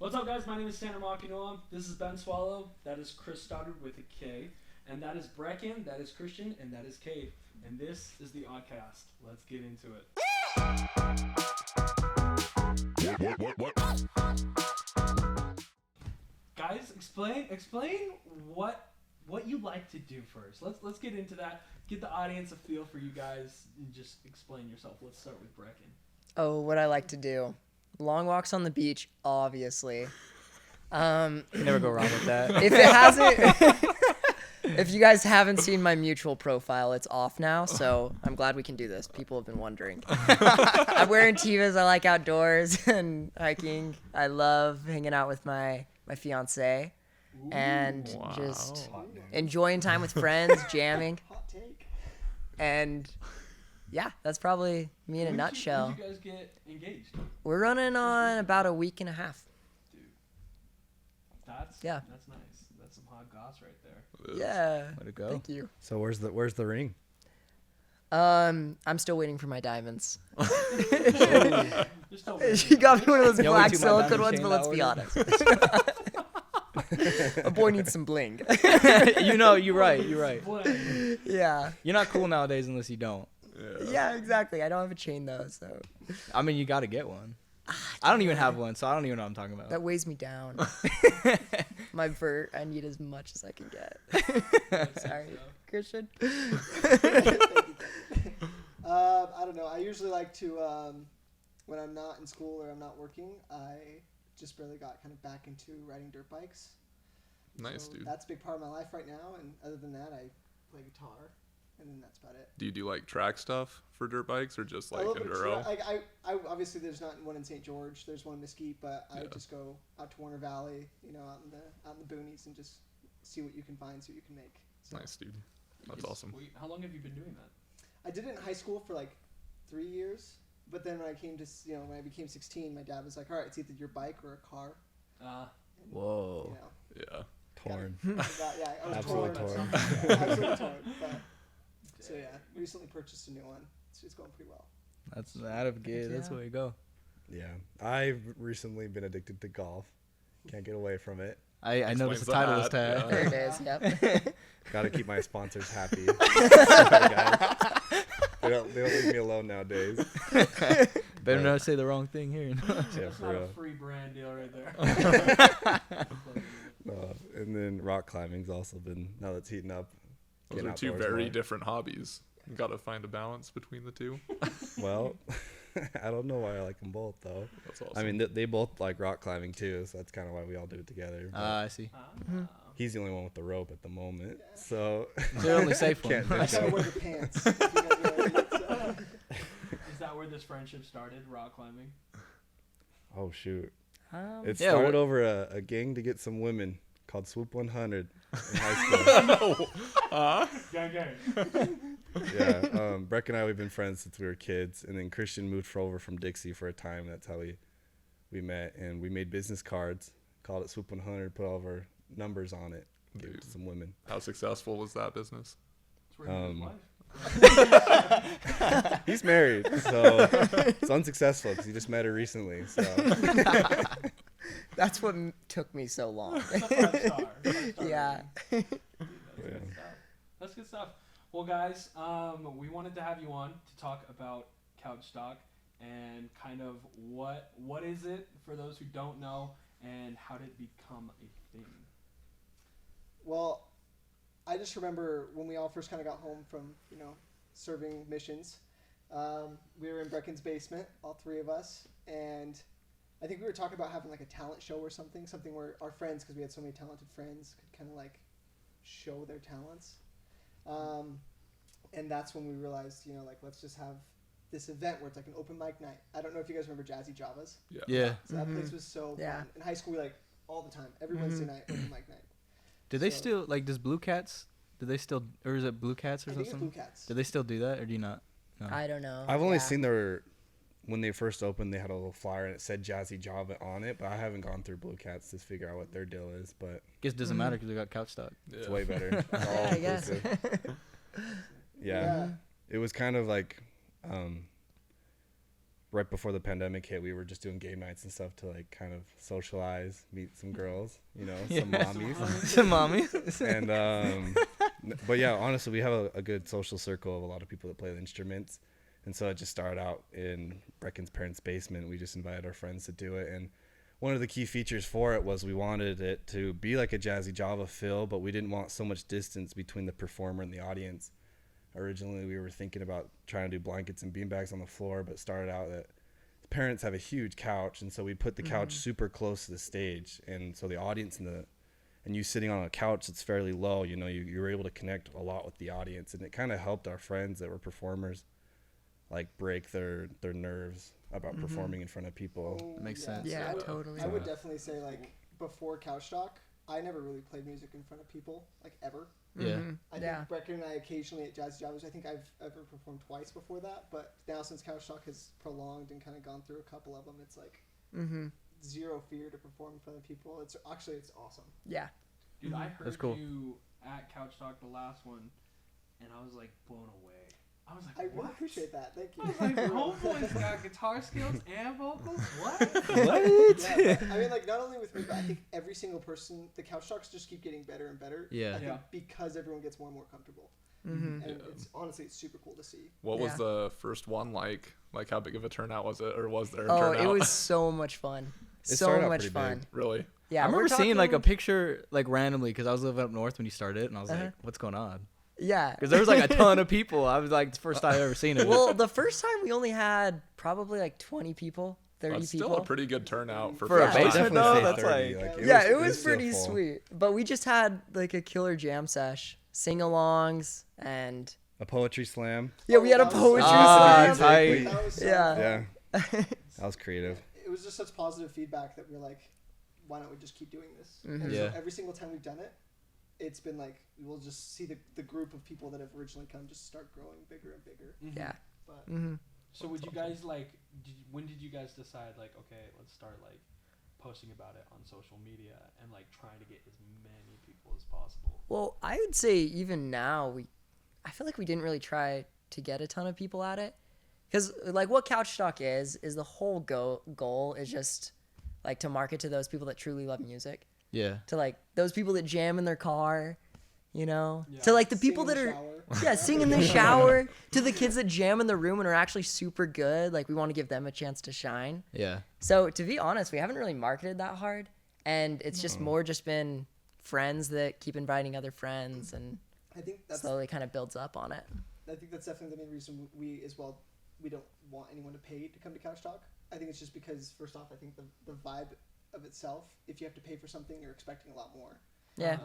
What's up, guys? My name is Tanner Makinoa. This is Ben Swallow. That is Chris Stoddard with a K. And that is Brecken. That is Christian. And that is Kade. And this is the Oddcast. Let's get into it. Guys, explain what you like to do first. Let's get into that. Get the audience a feel for you guys and just explain yourself. Let's start with Brecken. Oh, what I like to do. Long walks on the beach, obviously. You never go wrong with that. If it hasn't, if you guys haven't seen my mutual profile, it's off now, so I'm glad we can do this. People have been wondering. I'm wearing Tevas. I like outdoors and hiking. I love hanging out with my fiance and just enjoying time with friends, jamming. Hot take. And yeah, that's probably me in a nutshell. When did you guys get engaged? We're running on about a week and a half. Dude, that's nice. That's some hot goss right there. Yeah. Way to go. Thank you. So where's the ring? I'm still waiting for my diamonds. Just don't She got me one of those You black want to buy silicone diamond ones, chain but that let's be order? honest. A boy needs some bling. You're right. Yeah. You're not cool nowadays unless you don't. Yeah, exactly. I don't have a chain though, so I mean, you got to get one. I don't even have one, so I don't even know what I'm talking about. that weighs me down. My vert, I need as much as I can get. Sorry, Christian. I don't know. I usually like to, when I'm not in school or I'm not working, I just barely got kind of back into riding dirt bikes. Nice, So dude. that's a big part of my life right now. And other than that, I play guitar, and then that's about it. Do you do like track stuff for dirt bikes or just like a little bit of enduro? I obviously there's not one in St. George. There's one in Mesquite, but I Yeah. just go out to Warner Valley, out in the boonies, and just see what you can find, see what you can make. So Nice, dude. That's awesome. Sweet. How long have you been doing that? I did it in high school for like 3 years, but then when I came to when I became 16, my dad was like, "All right, it's either your bike or a car." And, Whoa. Yeah. Torn. I was Absolutely torn. Yeah, absolutely torn. But, so yeah, recently purchased a new one. It's going pretty well. That's out of gear. That's Yeah. where you go. Yeah. I've recently been addicted to golf. Can't get away from it. I noticed Explains the title is the hat, tag. There it is. Yep. Got to keep my sponsors happy. Sorry, guys. They don't leave me alone nowadays. Better not say the wrong thing here. Yeah, That's for not a real. free brand deal right there. And then rock climbing's also been, now that's heating up. Those getting are two outdoors very more. different hobbies. You got to find a balance between the two. Well, I don't know why I like them both though. That's awesome. I mean, they both like rock climbing too, so that's kind of why we all do it together. But I see. he's the only one with the rope at the moment, so It's the only safe one. Can't I ditch gotta him. wear your pants. If you guys know what I mean. Is that where this friendship started, rock climbing? Oh shoot! Um, It Yeah, started what- over a gang to get some women called Swoop 100 in high school. Gang, gang. Yeah, Breck and I, we've been friends since we were kids, and then Christian moved over from Dixie for a time. That's how we met, and we made business cards, called it Swoop 100, put all of our numbers on it, gave it to some women. How successful was that business? It's where he met his wife. He's married, so it's unsuccessful because he just met her recently. So That's what took me so long. Five-star Yeah. rating. That's good stuff. Well, guys, we wanted to have you on to talk about Couchstock and kind of what is it for those who don't know, and how did it become a thing? Well, I just remember when we all first kind of got home from, serving missions. We were in Brecken's basement, all three of us, and I think we were talking about having like a talent show or something where our friends, because we had so many talented friends, could kind of like show their talents. And that's when we realized, let's just have this event where it's like an open mic night. I don't know if you guys remember Jazzy Javas. Yeah. So that place was so Yeah. fun. In high school, we all the time, every Wednesday night, open mic night. Do they So- still does Blue Cats? Do they still, or is it Blue Cats or I think it's something? Blue Cats. Do they still do that, or do you not? No. I don't know. I've only Yeah. seen when they first opened, they had a little flyer and it said Jazzy Java on it, but I haven't gone through Blue Cats to figure out what their deal is. But Guess it doesn't matter because we got Couchstock. it's way better. It's all I guess. inclusive. Yeah. It was kind of like right before the pandemic hit, we were just doing game nights and stuff to like kind of socialize, meet some girls, you know, some mommies. Some mommies. And but yeah, honestly, we have a good social circle of a lot of people that play the instruments. And so it just started out in Brecken's parents' basement. We just invited our friends to do it. And one of the key features for it was we wanted it to be like a Jazzy Java feel, but we didn't want so much distance between the performer and the audience. Originally, we were thinking about trying to do blankets and beanbags on the floor, but started out that parents have a huge couch, and so we put the couch super close to the stage. And so the audience and you sitting on a couch that's fairly low, you know, you were able to connect a lot with the audience. And it kind of helped our friends that were performers like break their nerves about performing in front of people. Oh, Makes sense. Yeah, So totally. I would definitely say, like, before Couchstock, I never really played music in front of people, like, ever. Yeah. I think Brecken and I occasionally at Jazzy Javas, I think I've ever performed twice before that, but now since Couchstock has prolonged and kind of gone through a couple of them, it's like zero fear to perform in front of people. It's awesome. Yeah. Dude, I heard That's cool. you at Couchstock, the last one, and I was like blown away. I was like, I what? really appreciate that. Thank you. I was like, Homeboy's got guitar skills and vocals? What? Yeah, but, I mean, like, not only with me, but I think every single person, the Couchstocks just keep getting better and better. Yeah. I think Yeah. because everyone gets more and more comfortable. Mm-hmm. And it's honestly, it's super cool to see. What was Yeah. the first one like? Like, how big of a turnout was it, or was there a Oh, turnout? it was so much fun. It So started out much pretty fun. big. Really? Yeah, I remember we're seeing like a talking- picture like randomly because I was living up north when you started, and I was Uh-huh. like, "What's going on?" Yeah. Because there was like a ton of people. I was like, it's the first time I've ever seen it. Well, the first time we only had probably like 20 people, 30 That's people. still a pretty good turnout for For a first Yeah, time. basement Definitely though, say that's 30, like Yeah, it was still pretty full. sweet. But we just had like a killer jam sesh, sing-alongs, and A poetry slam. yeah, we had a that was poetry so slam. tight. That was so Yeah. fun. Yeah, that was creative. It was just such positive feedback that we're like, why don't we just keep doing this? Mhm. And Yeah. so every single time we've done it, it's been like, we'll just see the group of people that have originally come just start growing bigger and bigger. Yeah. But Mm-hmm. So would you guys like? When did you guys decide like, okay, let's start like posting about it on social media and like trying to get as many people as possible? Well, I would say even now I feel like we didn't really try to get a ton of people at it, because like what Couchstock is the whole goal is just like to market to those people that truly love music, yeah. to like those people that jam in their car, you know, Yeah. to like the sing people in that the are shower. sing in the shower, to the kids that jam in the room and are actually super good. Like we want to give them a chance to shine. Yeah. So to be honest, we haven't really marketed that hard, and it's just more just been friends that keep inviting other friends, and I think that's slowly kind of builds up on it. definitely the main reason we as well, we don't want anyone to pay to come to Couchstock. I think it's just because, first off, I think the vibe of itself, if you have to pay for something, you're expecting a lot more. Yeah.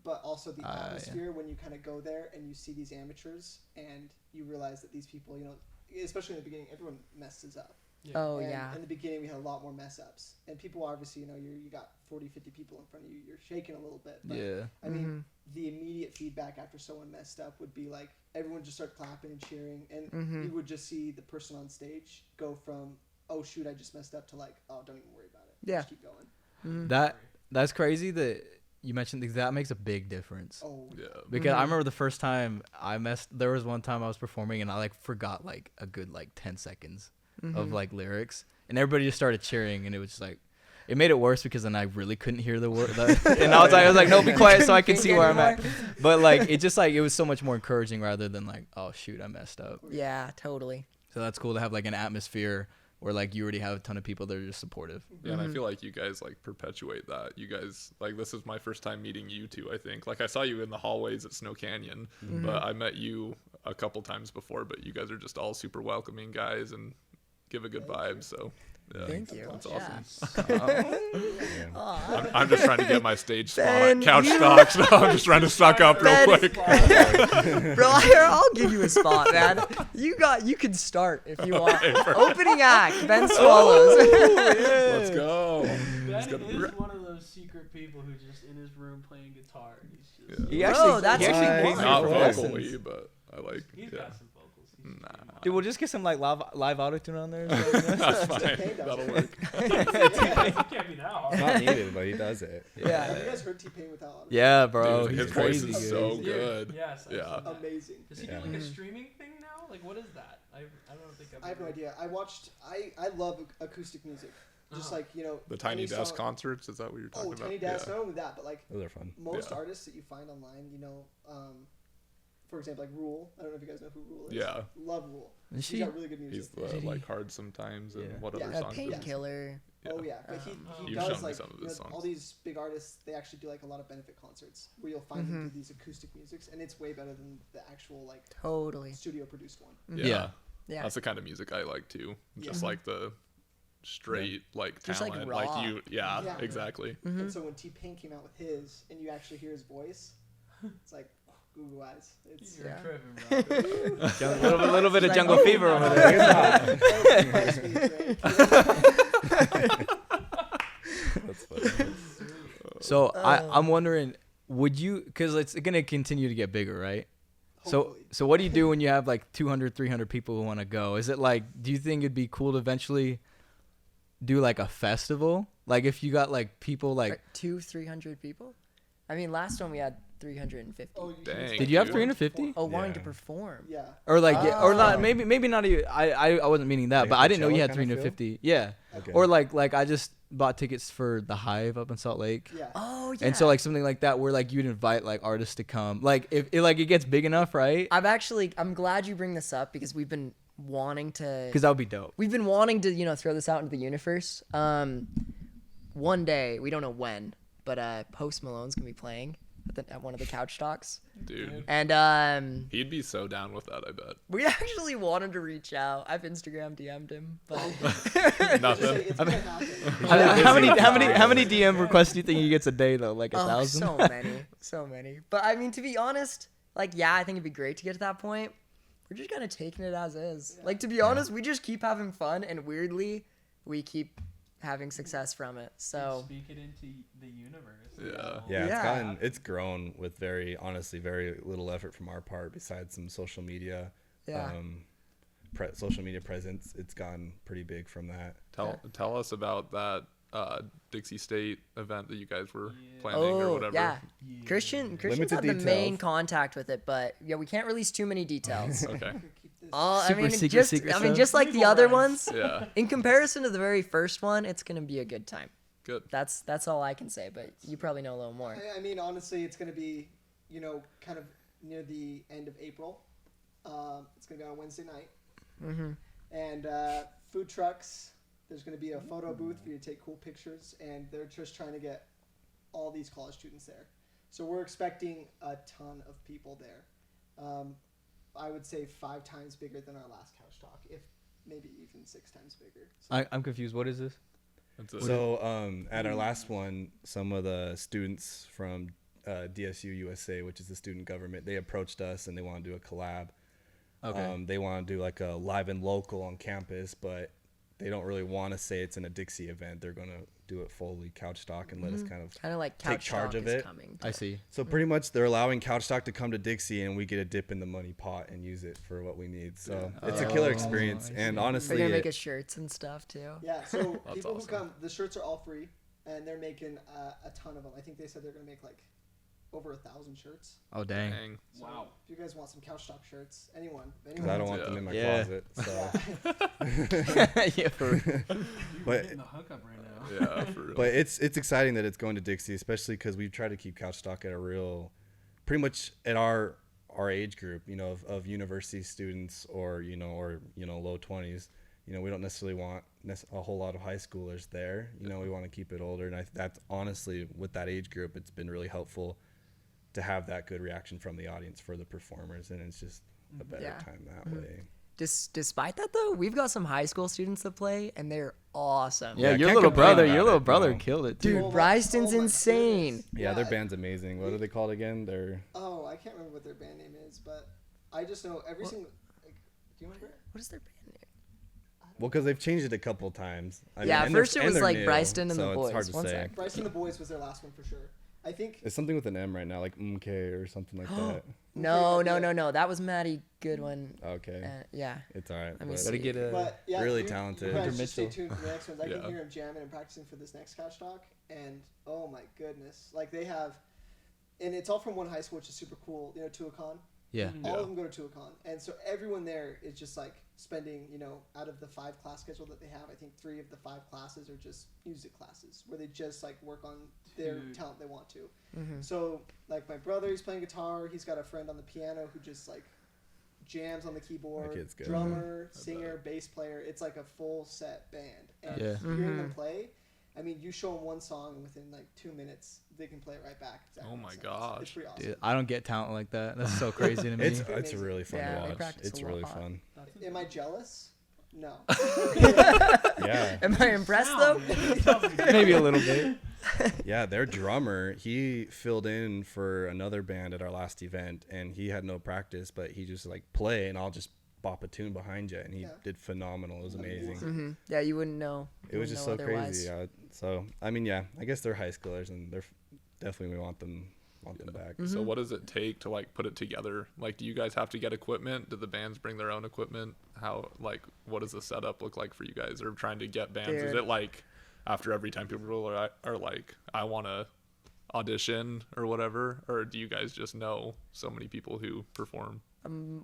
But also the Yeah. atmosphere when you kind of go there and you see these amateurs and you realize that these people, you know, especially in the beginning, everyone messes up. Oh And yeah. in the beginning, we had a lot more mess ups, and people obviously, you know, you got 40, 50 people in front of you, you're shaking a little bit. But Yeah. I mean, the immediate feedback after someone messed up would be like everyone just start clapping and cheering, and you would just see the person on stage go from, oh shoot, I just messed up, to like, oh, don't even worry about it. Yeah. Just keep going. That's crazy that you mentioned that makes a big difference. Oh, Yeah. Because I remember the first time there was one time I was performing and I like forgot like a good like 10 seconds of like lyrics, and everybody just started cheering, and it was just like, it made it worse because then I really couldn't hear the word, and I was like, no, be quiet so I can see where I'm at. But like it was so much more encouraging rather than like, oh shoot, I messed up. Yeah, totally. So that's cool to have like an atmosphere where like you already have a ton of people that are just supportive. Yeah, and I feel like you guys like perpetuate that. You guys like, this is my first time meeting you two, I think. Like I saw you in the hallways at Snow Canyon, but I met you a couple times before, but you guys are just all super welcoming guys and give a good vibe. So yeah, Thank you. That's Yeah. awesome. I'm just trying to get my stage spot Ben, at Couchstock, so I'm just trying to suck up real Ben- quick. Bro, I'll give you a spot, man. You can start if you want. Opening act, Ben Swallows. Let's go. Ben gonna- is one of those secret people who just in his room playing guitar. And he's just He Bro, actually, that's he actually nice. came here Not for vocally, lessons. but I like. he's Yeah. got some vocals. He's Dude, we'll just get some like live auto-tune on there. That's fine. T-Pain does That'll it. work. it can't be that hard. It's not needed, but he does it. Have you guys heard T-Pain without auto? Yeah, bro. Dude, he's his voice crazy is good. so Dude, good. Yes. I've Yeah. seen that. Amazing. Does he do like a streaming thing now? Like what is that? I don't think I have no idea. I love acoustic music. Just Uh-huh. like, you know, The Tiny any Desk song- concerts, is that what you're talking Oh, about? Tiny Desk, not only that, but like Those are fun. most Yeah. artists that you find online, you know, for example, like Rule. I don't know if you guys know who Rule is. Yeah. Love Rule. Is He's she? got really good music. He's the Did he- like Hard Sometimes and Yeah. what Yeah. other A songs? is it? Painkiller. Oh yeah, but he You've does shown me like, some of you his know, songs. all these big artists. They actually do like a lot of benefit concerts where you'll find them do these acoustic musics, and it's way better than the actual like Totally. studio produced one. Yeah. Yeah. That's the kind of music I like too. Just Yeah. like the straight like Just, like, talent, raw. yeah, Yeah. exactly. And so when T-Pain came out with his, and you actually hear his voice, it's like Google eyes. It's You're Yeah. tripping, bro. A little bit of Like, jungle oh, fever over no. there. That's funny. So I'm wondering, would you? Because it's gonna continue to get bigger, right? Hopefully. So what do you do when you have like 200, 300 people who want to go? Is it like, do you think it'd be cool to eventually do like a festival? Like if you got like people like, 200-300 people. I mean, last one we had 350. Oh, you Dang. can- Did you have dude. 350? Oh, wanting to Yeah. perform. Yeah. or like, yeah, or not, Oh. maybe not even, I wasn't meaning that, Like but a I didn't know you Coachella had kinda feel? 350. Yeah. Okay. Or like I just bought tickets for the Hive up in Salt Lake. Yeah. Oh yeah. And so like something like that where like you'd invite like artists to come. Like if it gets big enough, right? I'm glad you bring this up because we've been wanting to. Because that would be dope. We've been wanting to, throw this out into the universe. One day, we don't know when, but Post Malone's gonna be playing at one of the Couchstocks, Dude. and He'd be so down with that, I bet. we actually wanted to reach out. I've Instagram DM'd him, but Nothing. It's gonna happen. How many DM requests do you think he gets a day though? Like 1,000? so many. But I mean, to be honest, like, yeah, I think it'd be great to get to that point. We're just kind of taking it as is. Like, to be honest, we just keep having fun, and weirdly, we keep having success from it. So Speak it into the universe. Yeah. Yeah, Yeah. it's grown with very little effort from our part besides some social media. Yeah. Social media presence. It's gone pretty big from that. Tell us about that Dixie State event that you guys were Yeah. planning or Oh whatever. yeah, Christian's Limited had the main details. contact with it, but yeah, we can't release too many details. Okay. Keep this. Super secret stuff? Just like the Legal other rights. ones. Yeah. In comparison to the very first one, it's gonna be a good time. Good. That's all I can say, but you probably know a little more. I mean, honestly, it's gonna be, kind of near the end of April. It's gonna be on a Wednesday night. Mm-hmm. And food trucks. There's going to be a photo booth for you to take cool pictures, and they're just trying to get all these college students there. So we're expecting a ton of people there. I would say 5 times bigger than our last Couch Talk, if maybe even 6 times bigger. So I'm confused. What is this? That's it. So at our last one, some of the students from DSU USA, which is the student government, they approached us and they want to do a collab. Okay. They want to do like a live and local on campus, but they don't really want to say it's in a Dixie event. They're going to do it fully Couchstock and let us kind of Like take Couchstock charge of is it. coming. I see. So pretty much they're allowing Couchstock to come to Dixie and we get a dip in the money pot and use it for what we need. So it's a killer Oh, experience. I And see. honestly, They're gonna make us shirts and stuff too. yeah, so That's people who awesome. come, the shirts are all free, and they're making a ton of them. I think they said they're going to make like over 1,000 shirts. Oh dang. Dang. So Wow. if you guys want some Couchstock shirts, anyone. because I don't want them in my Yeah. closet. So. Yeah. For, You're But- getting the hookup right now. Yeah, for real. But it's exciting that it's going to Dixie, especially because we try to keep Couchstock at a real, pretty much at our age group, of university students or low 20s. We don't necessarily want a whole lot of high schoolers there. We want to keep it older, and that's honestly with that age group, it's been really helpful to have that good reaction from the audience for the performers, and it's just a better Yeah. time that way. Despite that though, we've got some high school students that play, and they're awesome. yeah, I your can't little complain brother, about your little it, brother no. killed it, Dude, too. Oh my- Bryston's oh my insane. goodness. Yeah, their band's amazing. What are they called again? They're Oh, I can't remember what their band name is, but I just know every single. Like, do you remember? What is their band name? because they've changed it a couple times. Yeah, and they're- first it and was they're like new, Bryston and the so Boys. It's hard to One say. sec. Bryce and the Boys was their last one for sure. I think. It's something with an M right now, like MK or something like that. No. That was Maddie Goodwin. Okay, Yeah. it's all right. Let me but- see. Gotta get a. But yeah, Really you talented. guys Hunter just stay Mitchell. tuned for the next ones. I Yeah. can hear him jamming and practicing for this next Couch Talk, and oh my goodness, like they have, and it's all from one high school, which is super cool. Tuacahn. Yeah. All of them go to Tuacahn, and so everyone there is just like spending, out of the 5 class schedule that they have, I think 3 of the 5 classes are just music classes where they just like work on their talent they want to. So like my brother, he's playing guitar. He's got a friend on the piano who just like jams on the keyboard, drummer, singer, bass player. It's like a full set band. And hearing them play, I mean, you show them one song and within like 2 minutes, they can play it right back. Exactly. Oh my gosh. It's pretty awesome. Dude, I don't get talent like that. That's so crazy to me. It's really fun Yeah, to they watch. practice It's a really lot. fun. Am I jealous? No. Yeah. Am I impressed though? Maybe a little bit. Yeah, their drummer, he filled in for another band at our last event, and he had no practice, but he just like play, and I'll just bop a tune behind you, and he did phenomenal. It was amazing. Yeah, you wouldn't know. It was just so crazy. Yeah. So I mean, yeah, I guess they're high schoolers, and they're definitely we want them back. So what does it take to like put it together? Like, do you guys have to get equipment? Do the bands bring their own equipment? How, like, what does the setup look like for you guys? Or trying to get bands? Is it like after every time people are like, I want to audition or whatever? Or do you guys just know so many people who perform?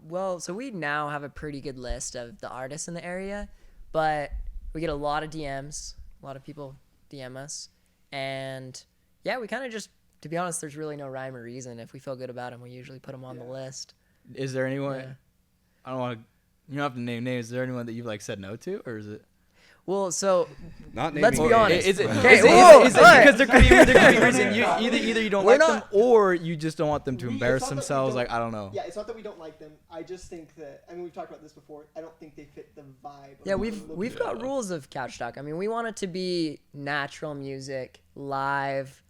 Well, so we now have a pretty good list of the artists in the area, but we get a lot of DMs. A lot of people DM us, and yeah, we kind of just, to be honest, there's really no rhyme or reason. If we feel good about them, we usually put them on the list. Is there anyone? Yeah. I don't want to. You don't have to name names. Is there anyone that you've like said no to, or is it? Well, so Not naming let's be names. honest. Is it whoa, because there could be reason either you don't We're like not- them, or you just don't want them to It's embarrass not that we themselves? don't- Like, I don't know. Yeah, it's not that we don't like them. I just think that, I mean, we've talked about this before. I don't think they fit the vibe. yeah, we've got rules of Couchstock. I mean, we want it to be natural music, live.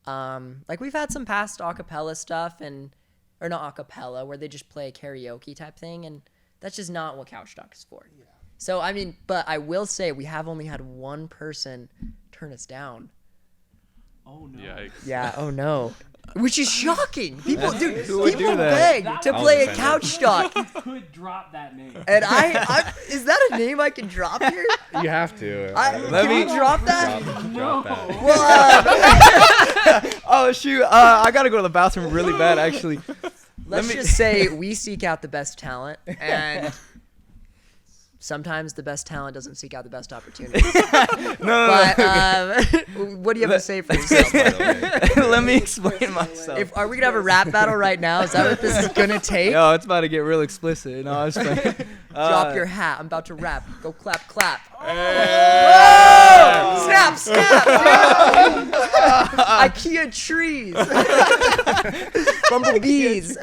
Like we've had some past acapella stuff or not acapella, where they just play a karaoke type thing, and that's just not what Couchstock is for. Yeah. So I mean, but I will say we have only had one person turn us down. Oh no. Yikes. Yeah. Oh no. Which is shocking. People, dude, Who would people do that? beg to was play a offended. Couchstock, You could drop that name. and I is that a name I can drop here? You have to. Let Can me- we drop that? Drop that. Well, Oh shoot! I gotta go to the bathroom really bad, actually. let's just say we seek out the best talent, and sometimes the best talent doesn't seek out the best opportunities. No. But what do you have to say for yourself? By the way. Let me explain myself. Are we gonna have a rap battle right now? Is that what this is gonna take? Yo, it's about to get real explicit. No, I was playing. Drop your hat. I'm about to rap. Go clap, clap. Hey! Snap, snap. IKEA trees. Bumblebees.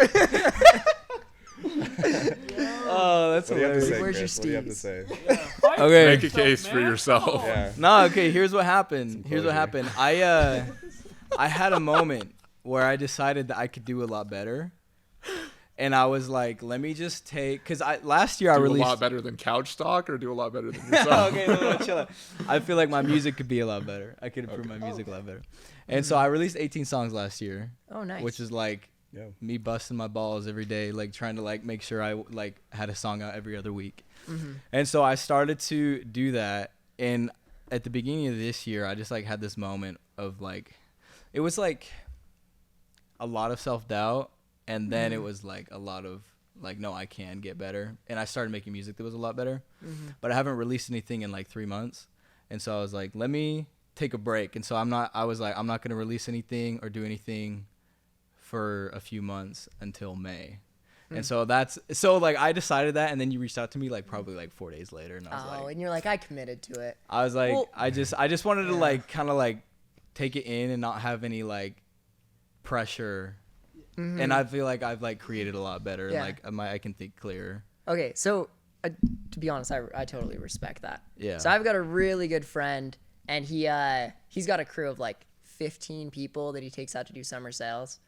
Oh, that's What do you have to hilarious. say, Where's your Chris? What do you have to steez? say? Okay. Make a case for yourself. Yeah. No, okay, here's what happened. Some closure. I had a moment where I decided that I could do a lot better. And I was like, let me just take, because last year I Do released a lot better than Couchstock, or do a lot better than yourself? okay, no, chill out. I feel like my music could be a lot better. I could improve my music a lot better. And so I released 18 songs last year, Oh, nice. which is like Yeah. me busting my balls every day, like trying to like make sure I like had a song out every other week. And so I started to do that. And at the beginning of this year, I just like had this moment of like, it was like a lot of self-doubt. And then it was like a lot of like, no, I can get better. And I started making music that was a lot better. But I haven't released anything in like 3 months. And so I was like, let me take a break. And so I'm not going to release anything or do anything for a few months until May. And so like I decided that, and then you reached out to me like probably like 4 days later, and I was like, and you're like, I committed to it. I was like, Well, I just wanted to like kind of like take it in and not have any like pressure. And I feel like I've like created a lot better. Yeah. Like I can think clearer. Okay, so to be honest, I totally respect that. Yeah. So I've got a really good friend, and he's got a crew of like 15 people that he takes out to do summer sales.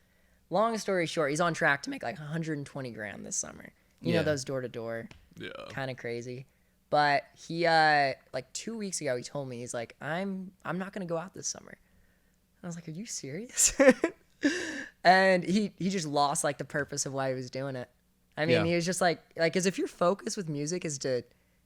Long story short, he's on track to make like 120 grand this summer. You know, Yeah. those door to door, Yeah. kind of crazy. But he like 2 weeks ago, he told me, he's like, I'm not gonna go out this summer. I was like, are you serious? And he just lost like the purpose of why he was doing it. I mean, Yeah. he was just like, because if your focus with music is to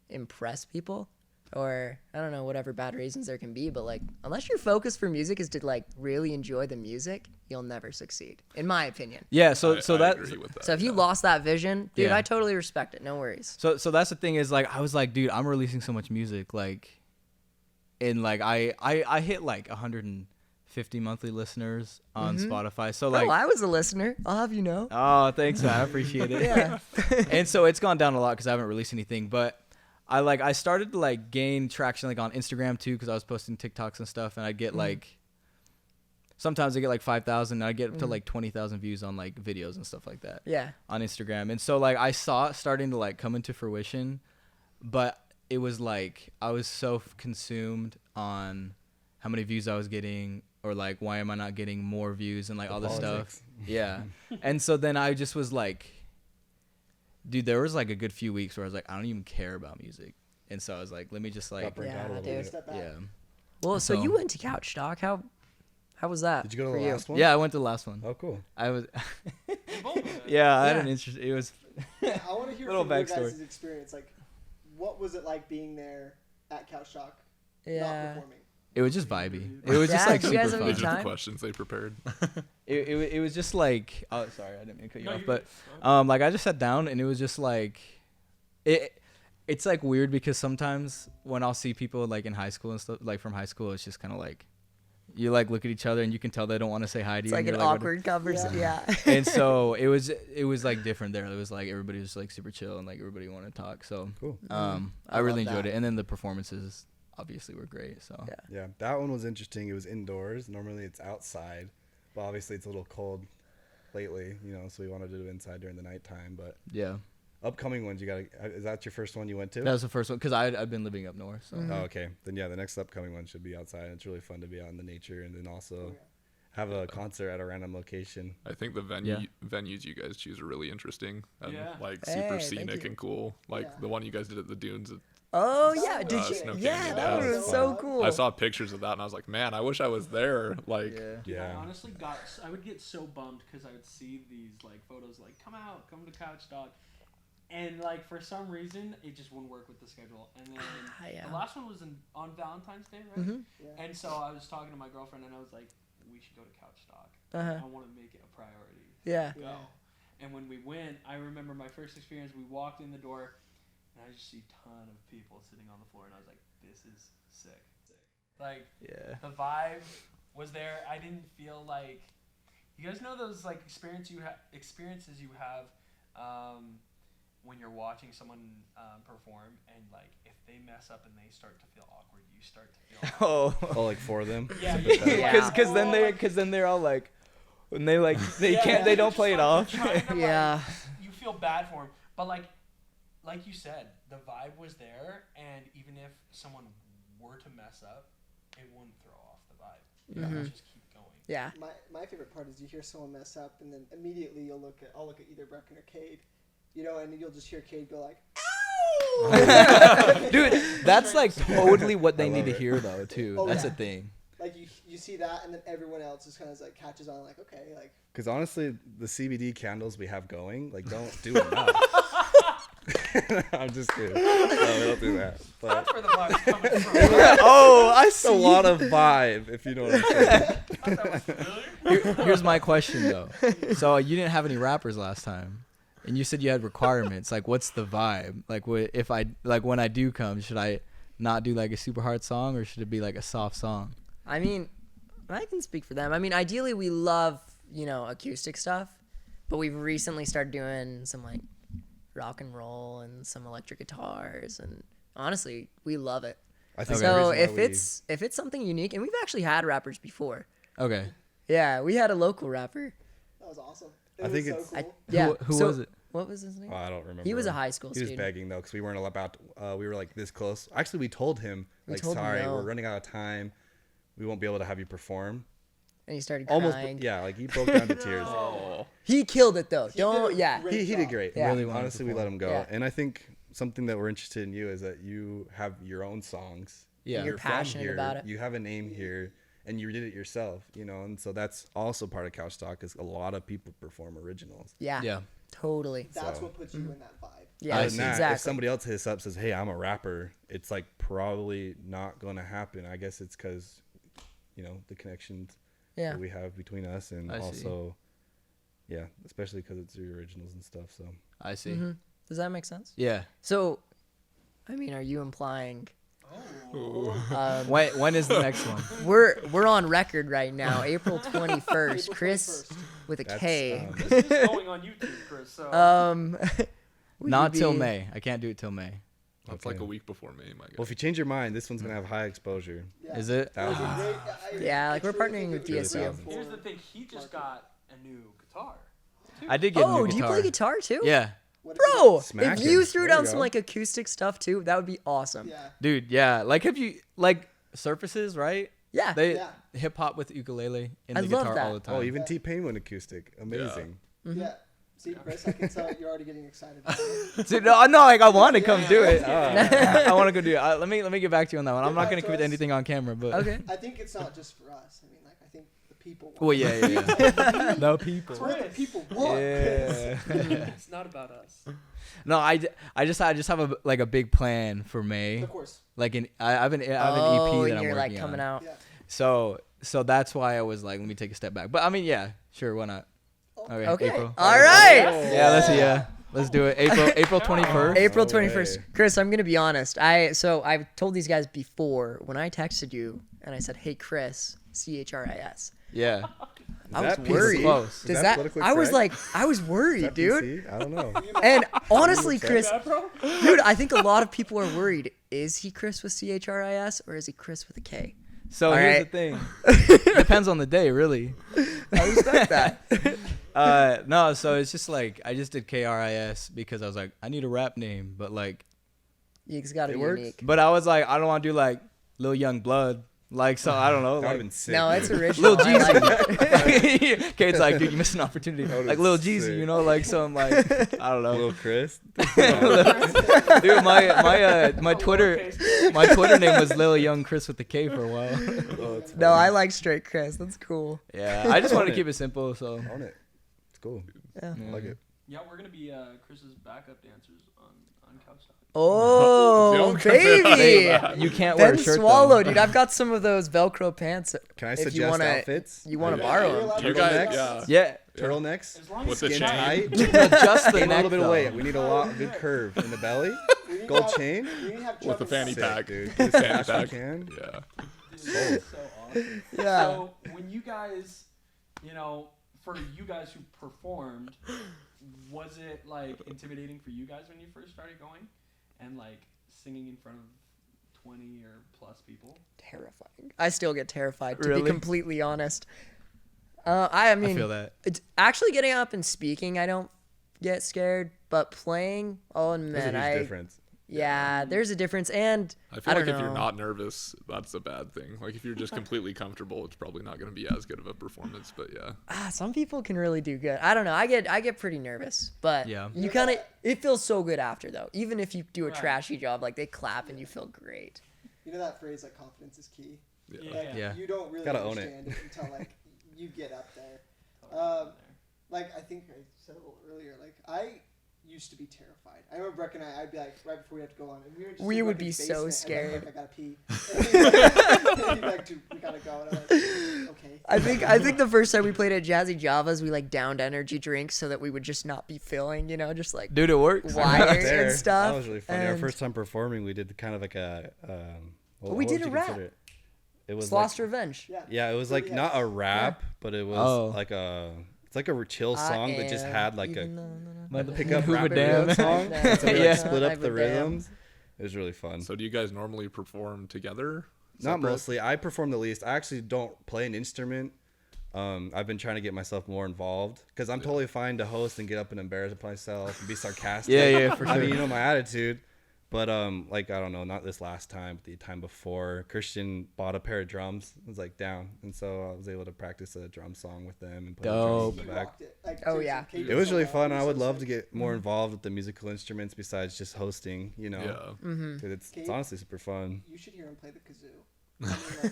impress people, or I don't know, whatever bad reasons there can be, but like unless your focus for music is to like really enjoy the music, you'll never succeed, in my opinion. Yeah, so I that agree with that. So if you lost that vision, dude, Yeah. I totally respect it. No worries. so that's the thing is like I was like, dude, I'm releasing so much music like, and like I hit like 150 monthly listeners on Spotify. So like, Oh, I was a listener. I'll have you know. oh, thanks, man. I appreciate it. Yeah. And so it's gone down a lot because I haven't released anything, but I started to like gain traction like on Instagram too because I was posting TikToks and stuff, and I'd get like sometimes I get like 5,000, and I get up to like 20,000 views on like videos and stuff like that Yeah. on Instagram. And so like I saw it starting to like come into fruition, but it was like I was so consumed on how many views I was getting, or like why am I not getting more views and like all this stuff. Yeah. And so then I just was like, dude, there was like a good few weeks where I was like, I don't even care about music. And so I was like, let me just like, Got burnt out a Yeah, little dude. bit. Step back. yeah. Well, so So- you went to Couchstock. How was that? Did you go to for the you? last one? Yeah, I went to the last one. Oh, cool. I was, We both went. yeah, I had Yeah. an interest. It was, Yeah, I want to hear Little from your backstory. guys' experience. Like, what was it like being there at Couchstock, not Yeah. performing? it was just vibey. It was just Yeah, like did you guys super have a fun. good These are the time? questions they prepared. It was just like, oh, sorry, I didn't mean to cut you No, off, you're but good. like I just sat down and it was just like, it's like weird because sometimes when I'll see people like in high school and stuff, like from high school, it's just kind of like, you like look at each other and you can tell they don't want to say hi to It's you. like and an you're what- awkward conversation. Yeah. And so it was like different there. It was like everybody was like super chill and like everybody wanted to talk. So Cool. I really love enjoyed that. it. And then the performances obviously were great. So Yeah. Yeah, that one was interesting. It was indoors. Normally it's outside, but obviously it's a little cold lately, so we wanted to do it inside during the nighttime. But yeah, upcoming ones, is that your first one you went to? that was the first one because I've been living up north. So Oh, okay. Then yeah, the next upcoming one should be outside. It's really fun to be out in the nature and then also yeah. have a concert at a random location. I think the venues you guys choose are really interesting and Yeah. like Hey, super thank scenic you. and cool. Like Yeah. the one you guys did at the dunes. Oh yeah, did you? Snow Yeah, Canyon, that yeah. was so cool. I saw pictures of that and I was like, man, I wish I was there. Like, yeah. Dude, I Yeah. honestly I would get so bummed because I would see these like photos like come to Couchstock, and like for some reason it just wouldn't work with the schedule. And then Yeah. the last one was on Valentine's Day, right? Mhm. Yeah. And so I was talking to my girlfriend and I was like, we should go to Couchstock. Uh-huh. I want to make it a priority. Yeah. Go. And when we went, I remember my first experience. We walked in the door, and I just see a ton of people sitting on the floor, and I was like, "This is sick." Like Yeah. the vibe was there. I didn't feel like you guys know those like experiences you have when you're watching someone perform, and like if they mess up and they start to feel awkward, you start to feel awkward. Oh, Oh, like four of them? Yeah, Something like that. Yeah. because then they're all like, when they like they Yeah, can't they you're don't just, play it like, off. trying to, like, Yeah. you feel bad for him, but like you said, the vibe was there, and even if someone were to mess up, it wouldn't throw off the vibe. You would just keep going. Yeah. My favorite part is you hear someone mess up, and then immediately I'll look at either Brecken or Kade, and you'll just hear Kade go like, Dude, that's like totally what they I need love to it. hear though too. Oh, That's yeah. the thing. like you see that, and then everyone else just kind of like catches on, like, okay, like. Because honestly, the CBD candles we have going, like, don't do enough. I'm just kidding. No, we don't do that. But That's where the vibe's coming from. Oh, I it's a lot of vibe, if you know what I'm saying. I thought that was familiar. Here's my question though. So you didn't have any rappers last time, and you said you had requirements. Like, what's the vibe? Like, if I like when I do come, should I not do like a super hard song, or should it be like a soft song? I mean, I can speak for them. I mean, ideally, we love, acoustic stuff, but we've recently started doing some like rock and roll and some electric guitars, and honestly, we love it. I think So the reason why if it's something unique, and we've actually had rappers before. Okay. Yeah, we had a local rapper. That was awesome. I think so it's- cool. Yeah. Who so- was it? What was his name? I don't remember. He was a high school He was student. begging though, because we weren't about. We were like this close. Actually, we told him We like, told him sorry, no. we're running out of time. We won't be able to have you perform. And he started Almost, crying. yeah, like he broke down to tears. oh, He killed it though. He did a Yeah. great He did job. great. Yeah. Really wanted to Honestly, we perform. let him go. Yeah. And I think something that we're interested in you is that you have your own songs. Yeah. You're from passionate here, about it. You have a name here, and you did it yourself. And so that's also part of Couchstock is a lot of people perform originals. Yeah. Yeah. Totally. That's So- what puts you in that vibe. Yeah, Other than that, exactly. if somebody else hits up says, "Hey, I'm a rapper," it's like probably not gonna happen. I guess it's because, the connections Yeah. that we have between us, and I see. also, yeah, especially because it's the originals and stuff. So I see. Mhm. Does that make sense? Yeah. So, I mean, are you implying When is the next one? we're on record right now, April 21st. April Chris 21st. with a that's K. This is going on YouTube, Chris. So Would Not you till be- May. I can't do it till May. That's Okay. like a week before May, my guy. well, if you change your mind, this one's gonna have high exposure. Yeah. Is it? Thousands. Yeah, like, I we're truly partnering think with it would be DSU. around here's the for- thing: he just got a new guitar. I did get a Oh, new do you guitar. play guitar too? Yeah. What if Bro, Smack if you it. threw There down you some go. like acoustic stuff too, that would be awesome. Yeah. Dude, yeah. Like, have you, like, Surfaces, right? Yeah. They Yeah. hip hop with ukulele in I the love guitar that. all the time. Oh, even T-Pain went acoustic. Amazing. Yeah. See, Chris, I can tell you're already getting excited. Dude, no, like, I want to come do it. Ah. I want to go do it. Let me get back to you on that one. I'm Get not back gonna to commit us. anything on camera, but Okay. I think it's not just for us. I mean, like, I think the people want Well, it. yeah. No people. It's what the people want. Yeah. It's not about us. No, I just have a big plan for May. Of course. Like I have an EP Oh, that and I'm you're working like coming on. out. Yeah. So that's why I was like, let me take a step back. But I mean, yeah, sure, why not? Okay. Okay. April. All right. Yeah, let's do it. April 21st. April No 21st. way. Chris, I'm gonna be honest. I've told these guys before when I texted you and I said, "Hey, Chris, CHRIS." Yeah. I was that worried. close? Does Is that? politically I was correct? like, I was Is worried, that dude. PC? I don't know. And honestly, upset? Chris, Yeah, bro. dude, I think a lot of people are worried. Is he Chris with CHRIS or is he Chris with a K? So All here's right. the thing. Depends on the day, really. I respect that. No, so it's just like I just did KRIS because I was like, I need a rap name, but like, It's got to It be works. unique. but I was like, I don't want to do like Lil Young Blood, like so I don't know, That would've like been sick. No, it's dude. original. Lil I like it. Jeezy. Kate's like, dude, you missed an opportunity. That would've Like been Lil Jeezy, sick. you know, like so I'm like, I don't know. Little Chris. Dude, my Twitter name was Lil Young Chris with the K for a while. Oh, it's No, funny. I like straight Chris. That's cool. Yeah, I just wanted to Own keep it. it simple, so Own it. It's cool. Yeah. I like it. Yeah, we're gonna be Chris's backup dancers on Couchstock. Oh, Don't baby. you can't wear Ben a shirt swallow, though. dude. I've got some of those Velcro pants. Can I If suggest you wanna, outfits? You want to Yeah, borrow you're them? allowed to You do guys, that. yeah. Yeah, Turtlenecks. As long With as the it's Skin chain. tight. just the Gain a neck little bit of though. weight. We need a good curve in the belly. We need to Gold have- chain. We need to have With the Trevor fanny Sick. pack. Dude, With the fanny Fast we pack. can. Yeah. Dude, this is so awesome. Yeah. So when you guys, for you guys who performed, was it like intimidating for you guys when you first started going, and like singing in front of 20 or plus people? Terrifying. I still get terrified, to Really? be completely honest. I mean, I feel that. it's actually getting up and speaking, I don't get scared, but playing, oh There's man, a huge difference. yeah, there's a difference, and I feel I like don't if you're know. not nervous, that's a bad thing. Like if you're just completely comfortable, it's probably not going to be as good of a performance. But yeah, some people can really do good. I don't know. I get pretty nervous, but Yeah. you kind of it feels so good after though. Even if you do a Right. trashy job, like they clap and you feel great. You know that phrase like confidence is key. Yeah. Like, Yeah. You don't really Gotta own it. understand it until like you get up there. Like I think I said a little earlier. Like I used to be terrified. I remember Breck and I'd be like right before we had to go on, and we were just We in would be Brecken's so basement, and scared. I'd be like, I gotta pee. And he'd be like, dude, we gotta go. And I'm like, okay. I think the first time we played at Jazzy Javas, we like downed energy drinks so that we would just not be feeling, just like Dude, it works. wires There, and stuff. That was really funny. Our and first time performing, we did kind of like a. we what did would a you rap. consider it? It was Lost like, Revenge. Yeah. yeah, it was like Yes. not a rap, but it was Oh. like a. It's like a chill song that just had like a Mother- pick up Hoover rap Dam. rhythm song. Yeah. So we Yeah. like split up the Hoover Dam. rhythms. It was really fun. so do you guys normally perform together? Not Separate? mostly. I perform the least. I actually don't play an instrument. I've been trying to get myself more involved because I'm totally fine to host and get up and embarrass myself and be sarcastic. Yeah, for I sure. mean, my attitude. But like I don't know, not this last time, but the time before, Christian bought a pair of drums. I was like down, and so I was able to practice a drum song with them and play the Dope. drums in You the back. rocked it. Like, Oh, seriously, yeah. Kate It was so really well. fun. It I was would so love to sick. get more involved with the musical instruments besides just hosting. Yeah. Mm-hmm. 'Cause it's Kate? honestly super fun. You should hear him play the kazoo.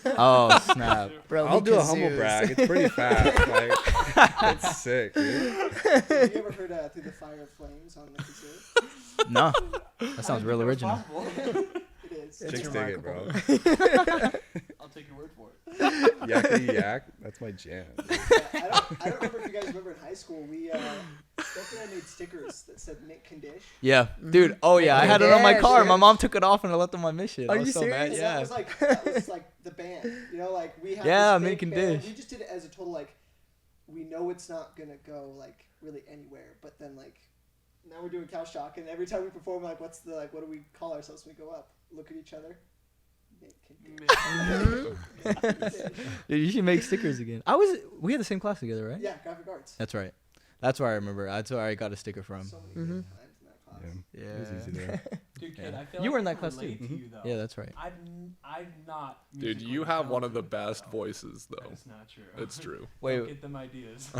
Oh snap! Bro, I'll he do a humble kazoos. brag. It's pretty fast. Like, it's sick, dude. Have you ever heard Through the Fire of Flames on the kazoo? No, that sounds real original. It is. It's Chicks dig it, bro. I'll take your word for it. Yakety yak. That's my jam. I don't remember if you guys remember in high school, Becky and I made stickers that said Nick Condish. Yeah, dude. Oh yeah, I had it on my Yeah, car. sure. My mom took it off and I left it on my mission. Are I was you so mad. serious? Yeah. That was like the band. You know, like we had Yeah, this Nick fake Condish. band. We just did it as a total like we know it's not gonna go like really anywhere, but then like now we're doing Couchstock, and every time we perform, like what do we call ourselves when we go up? Look at each other. Nick Condish. Dude, you should make stickers again. We had the same class together, right? Yeah, graphic arts. That's right. That's where I remember. That's where I got a sticker from. So many good times in that class. Yeah. Yeah. It was easy there. Dude, kid, Yeah. I feel You like were in I that class too. relate to you, though. Yeah, that's right. I'm not. Dude, musically you have one of the talented, best though. voices, though. That is not true. It's true. Don't Wait, get them ideas.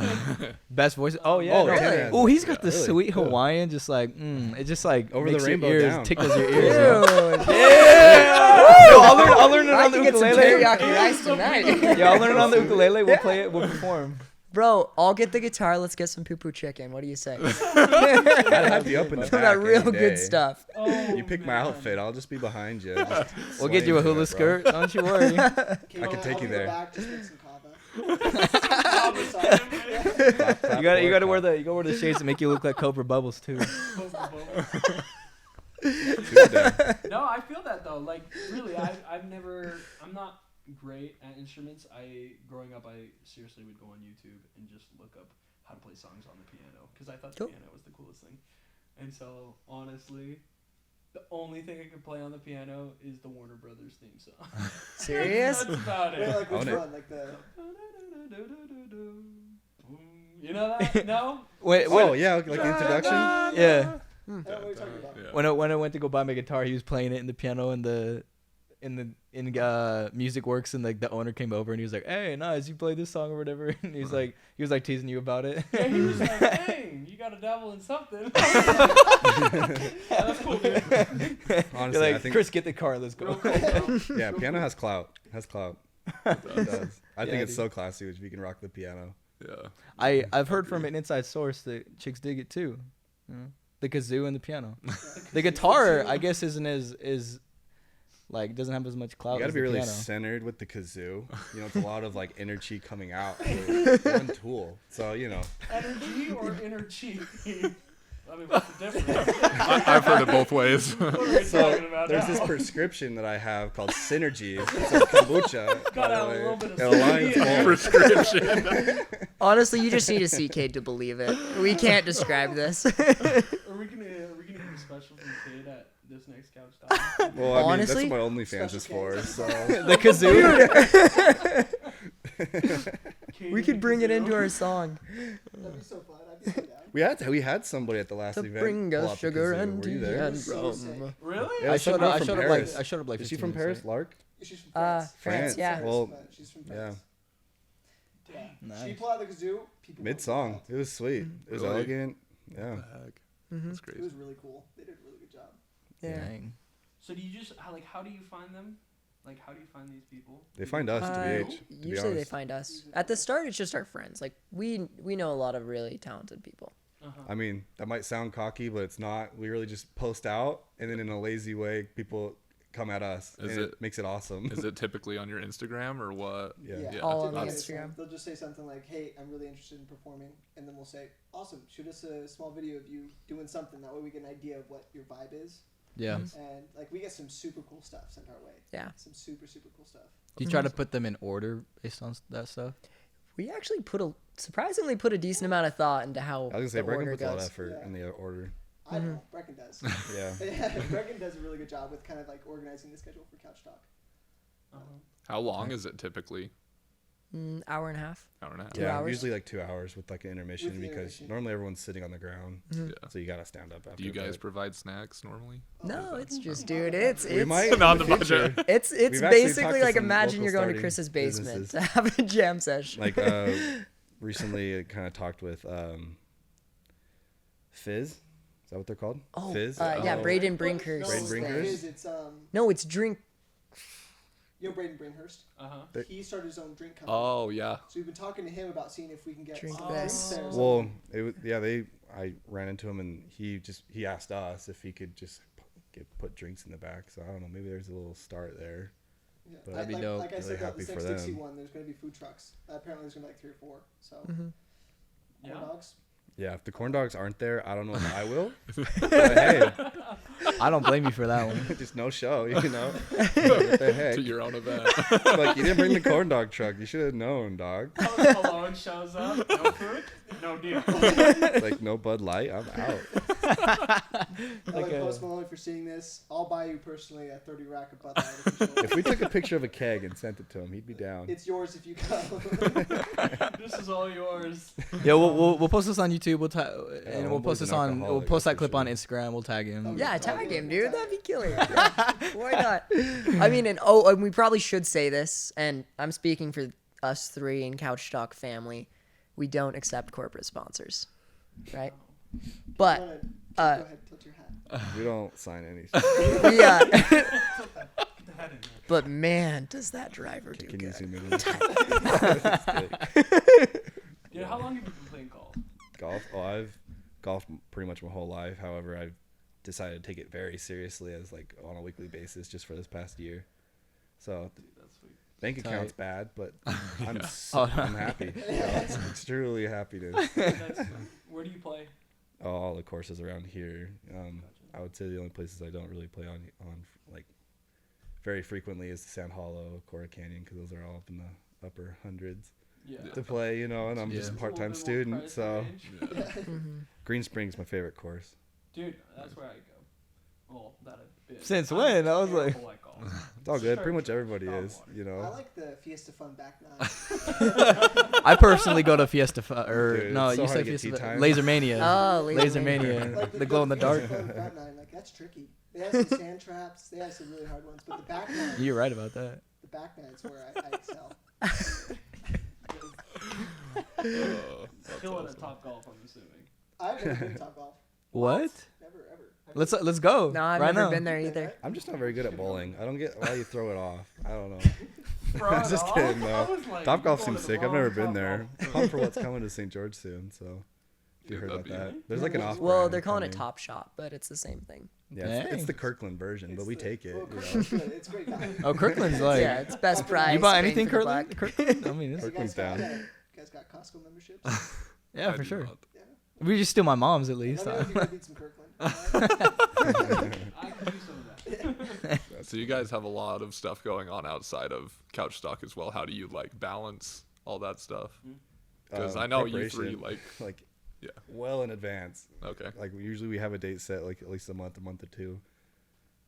best voice. Oh yeah. Oh, no. really? Oh, he's got Yeah, the really? sweet Cool. Hawaiian, just like it just like Over the makes your rainbow ears, down. tickles your ears. yo. Dude. Yeah. Yo, I'll learn it I on the can get some ukulele. teriyaki rice tonight. Yeah, I'll learn it on the ukulele. We'll play it. We'll perform. Bro, I'll get the guitar. Let's get some poo-poo chicken. What do you say? I'd have you up in the Some of back that real any good day. stuff. Oh, You pick my man. outfit. I'll just be behind you. just We'll get you a swaying to hula it, bro. skirt. Don't you worry. I can take you there. Back, just make some kava. Clap, You gotta clap, wear the shades that make you look like Cobra Bubbles too. Super down. No, I feel that though. Like, really, I'm not great at instruments. Growing up, I seriously would go on YouTube and just look up how to play songs on the piano because I thought the Cool. piano was the coolest thing. And so, honestly, the only thing I could play on the piano is the Warner Brothers theme song. Serious? That's about Wait, it. like which Own it. one? Like the. You know that? No? Wait, Oh yeah, like introduction. yeah. I don't know what you're talking about. Yeah. When I went to go buy my guitar, he was playing it in the piano in Music Works, and like the owner came over and he was like, "Hey, nice, you play this song or whatever." And he was like teasing you about it. Yeah, he was like, dang, you got to dabble in something. Yeah, that's cool, dude. You're Honestly, like, I think Chris, get the car, let's Real go. cool, bro. yeah, piano has clout. It does. I think Yeah, it's dude. so classy if you can rock the piano. Yeah. I've heard from an inside source that chicks dig it too. You know? The kazoo and the piano. The guitar, I guess, isn't as like doesn't have as much clout. You gotta as be the really piano. centered with the kazoo. You know, it's a lot of like inner chi coming out through one tool. So you know, Energy or inner chi? I mean, what's the difference? I've heard it both ways. What are we so talking about there's now? this prescription that I have called Synergy. It's a kombucha. by Got the out a way. little bit of It aligns synergy. Prescription. Honestly, you just need to see Kade to believe it. We can't describe this. Are we gonna get a special from Kade at this next couch talk? Well, I mean, Honestly, that's what my OnlyFans is for. So The kazoo. We could bring it into our song. That'd be so fun. I'd be so down. we had somebody at the last To event bring pull us out the sugar kazoo. and Were you tea there? and So rum. sick. Really? Yeah, I someone showed from up Paris. like 15 Is she from minutes Paris, late. Lark? She's from France. France, yeah. Well, but she's from yeah. France. Yeah. She Nice. pulled out the kazoo. People Mid went song, wild. it was sweet. It was Really? elegant. Yeah. That's It crazy. was really cool. They did a really good job. Yeah. Dang. So do you just how do you find them? Like, how do you find these people? They find us to be to be Usually they honest. find us. At the start, it's just our friends. Like we know a lot of really talented people. Uh-huh. I mean, that might sound cocky, but it's not. We really just post out, and then in a lazy way, people come at us. Is and it- makes it awesome. Is it typically on your Instagram or what? Yeah. All Typically on it's Instagram. from- They'll just say something like, "Hey, I'm really interested in performing," and then we'll say, "Awesome, shoot us a small video of you doing something." That way, we get an idea of what your vibe is. Yeah. And like, we get some super cool stuff sent our way. Yeah. Some super cool stuff. Do you try to put them in order based on that stuff? We actually surprisingly put a decent amount of thought into how I was gonna say, the Brecken order puts a lot of goes. effort Yeah. in the order. I don't know. Brecken does. Yeah. Yeah, Brecken does a really good job with kind of like organizing the schedule for Couchstock. Uh-huh. How long is it typically? Hour and a half. Hour and a half. 2 Yeah, hours? usually like 2 hours with like an intermission With the because intermission. normally everyone's sitting on the ground, Yeah. so you gotta stand up after. Do you a guys bit. provide snacks normally? No, it's just, dude, it's We might Not in the the budget. future. it's We've actually talked basically to like some imagine local you're going to starting Chris's basement businesses. to have a jam session. Like recently, I kind of talked with Fizz. Is that what they're called? Oh, Fizz. yeah, Oh. Braden No, Brinkhurst. Braden it's Brinkhurst? It's No, it's drink. You know Braden Bringhurst? Uh-huh. He started his own drink company. Oh yeah. So we've been talking to him about seeing if we can get Drink some Best. drinks there. or Well, something. I ran into him and he asked us if he could just put drinks in the back. So I don't know, maybe there's a little start there. Yeah. But That'd be like, dope. Like I Really said, happy this for next Dixie them. one, there's going to be food trucks. Apparently, there's going to be like 3 or 4. So, Yeah. corn dogs. Yeah, if the corn dogs aren't there, I don't know if I will. But hey, I don't blame you for that one. just no show, you know. What the heck? To your own event. Like, you didn't bring the corn dog truck. You should have known, dog. Post Malone shows up. No food. No deal. Like, no Bud Light. I'm out. Like Post Malone, if you're seeing this, I'll buy you personally a 30 rack of Bud Light if you show up. If we took a picture of a keg and sent it to him, he'd be down. It's yours if you come. This is all yours. Yeah, we'll post this on YouTube. And we'll Homeboy's post an this on. We'll alcoholic, post that that's clip for on sure. Instagram. We'll tag him. Yeah, tag him, dude. That'd be killer. Why not? I mean, and we probably should say this, and I'm speaking for us 3 in Couchstock family. We don't accept corporate sponsors, right? But Go ahead, tilt your hat. We don't sign anything. yeah. Get the head in there. But man, does that driver do Can you good? zoom in? Dude, how long have you been playing golf? Golf? Oh, I've golfed pretty much my whole life. However, I've decided to take it very seriously as like on a weekly basis just for this past year. So Dude, that's sweet. bank Tight. account's bad, but I'm Oh, I'm happy. It's truly happiness. That's, where do you play? All the courses around here. I would say the only places I don't really play on like very frequently is Sand Hollow, Cora Canyon, because those are all up in the upper hundreds Yeah. to play, you know. And I'm just a Yeah. part-time It's a little bit more student, so price range. Green Spring's my favorite course. Dude, that's where I go. Well, that a bit. Since I'm when? I was like- terrible at golf. It's all good. Pretty much everybody Dog is, water. you I know. like the Fiesta Fun back nine. I personally go to Fiesta or Dude, no, it's so you hard said to get Fiesta, tee time. Laser Mania. Oh, Laser Mania. Like The glow in the dark. Fiesta Fun back nine, like that's tricky. They have some sand traps. They have some really hard ones, but the back nine, You're right about that. the back nine's where I excel. That's Killing awesome. at Top Golf, I'm assuming. I've never been to Top Golf. What? Never ever. Let's go. No, I've right never now. been there either. I'm just not very good at bowling. I don't get why you throw it off. I don't know. Throw I'm it just off? kidding, I though. was like, Top you're Golf going seems to the sick. I've wrong never been Top there. Golf. Pumped for what's coming to St. George soon. So if you Dude, heard about that'd be that, nice. there's like an off. Well, they're calling it Top Shop, but it's the same thing. Yeah, it's Dang. the Kirkland version, but It's we the- take it. Well, you know. Kirkland's good. It's great value. Oh, Kirkland's like. yeah, it's best price. You buy bang anything, for the buck. Kirkland? I mean, You it's, Kirkland's guys got, down. you guys got Costco memberships? yeah, I for do sure. not. Yeah. We just steal my mom's at Let least. me know if you guys need some Kirkland. Alright? I can do some of that. So you guys have a lot of stuff going on outside of Couchstock as well. How do you like balance all that stuff? Because I know you three preparation, like yeah. well in advance. Okay. Like usually we have a date set like at least a month or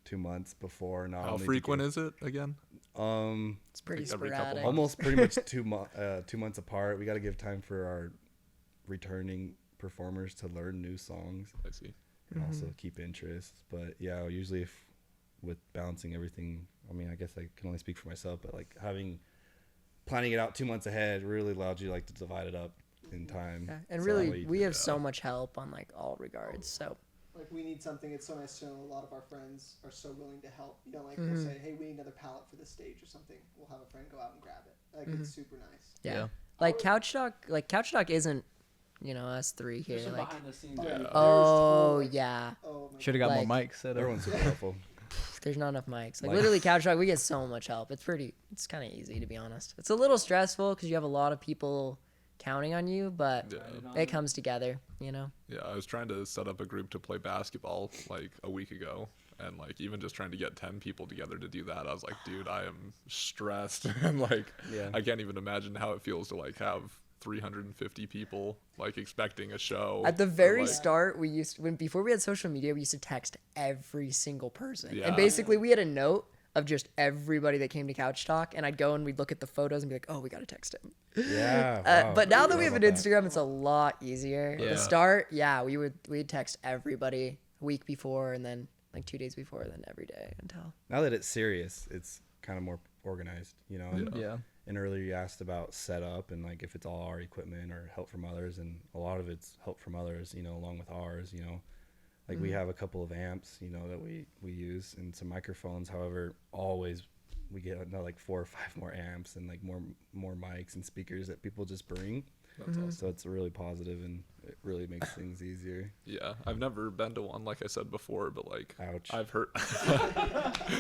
2 months before. Not How only frequent is it again? It's pretty Like every couple sporadic. months. almost pretty much 2 months apart. We got to give time for our returning performers to learn new songs I see. and also keep interest. But yeah, usually if with balancing everything, I mean, I guess I can only speak for myself, but like planning it out 2 months ahead really allowed you like to divide it up in time. Yeah, and So that way really, you we can- have so much help on like all regards. So Like we need something. It's so nice to know a lot of our friends are so willing to help. You know, like we'll say, hey, we need another palette for this stage or something. We'll have a friend go out and grab it. Like it's super nice. yeah, Yeah. like Couchstock isn't, us 3 here. There's some Like, behind the scenes. Oh, Yeah. there's oh totally- yeah, Oh my Should have got Like- more mics. Set up. Everyone's super helpful. there's not enough mics. Like Like- literally, Couchstock, we get so much help. It's kind of easy to be honest. It's a little stressful because you have a lot of people counting on you, but Yeah. it comes together. Yeah, I was trying to set up a group to play basketball like a week ago, and like even just trying to get 10 people together to do that, I was like, dude, I am stressed, and like Yeah. I can't even imagine how it feels to like have 350 people like expecting a show. At the or, very like- start, before we had social media, we used to text every single person, Yeah. and basically we had a note of just everybody that came to Couchstock, and I'd go and we'd look at the photos and be like, oh, we gotta text him. Yeah. wow. But now I that we have forgot an about that. Instagram, it's a lot easier. At Yeah. the start, yeah, we'd text everybody a week before, and then like 2 days before, then every day until. Now that it's serious, it's kind of more organized, you know. And, Yeah. and earlier you asked about setup and like if it's all our equipment or help from others, and a lot of it's help from others, you know, along with ours, you know. Like we have a couple of amps, you know, that we use and some microphones. However, always we get like 4 or 5 more amps and like more mics and speakers that people just bring. That's awesome. So it's really positive and it really makes things easier. Yeah, I've never been to one, like I said before, but like Ouch. I've heard.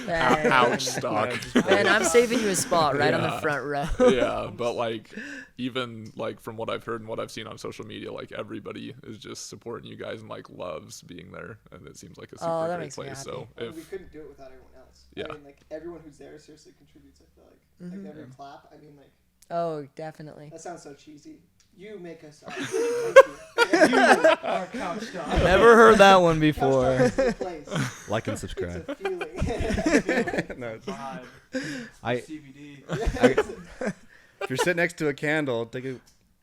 Man. Couchstock. Man, I'm saving you a spot right on the Yeah. front row. Yeah, but like even like from what I've heard and what I've seen on social media, like everybody is just supporting you guys and like loves being there, and it seems like a super that great makes me place. happy. So I mean, we if couldn't do it without everyone else. Yeah. I mean, like everyone who's there seriously contributes. I feel like every clap. I mean, like Oh, definitely. that sounds so cheesy. You make us. Thank you. You are Couchstock. Never heard that one before. Couchstock is the place. Like and It's subscribe. a feeling. No, it's- Vibe. I- CBD. if you're sitting next to a candle, take a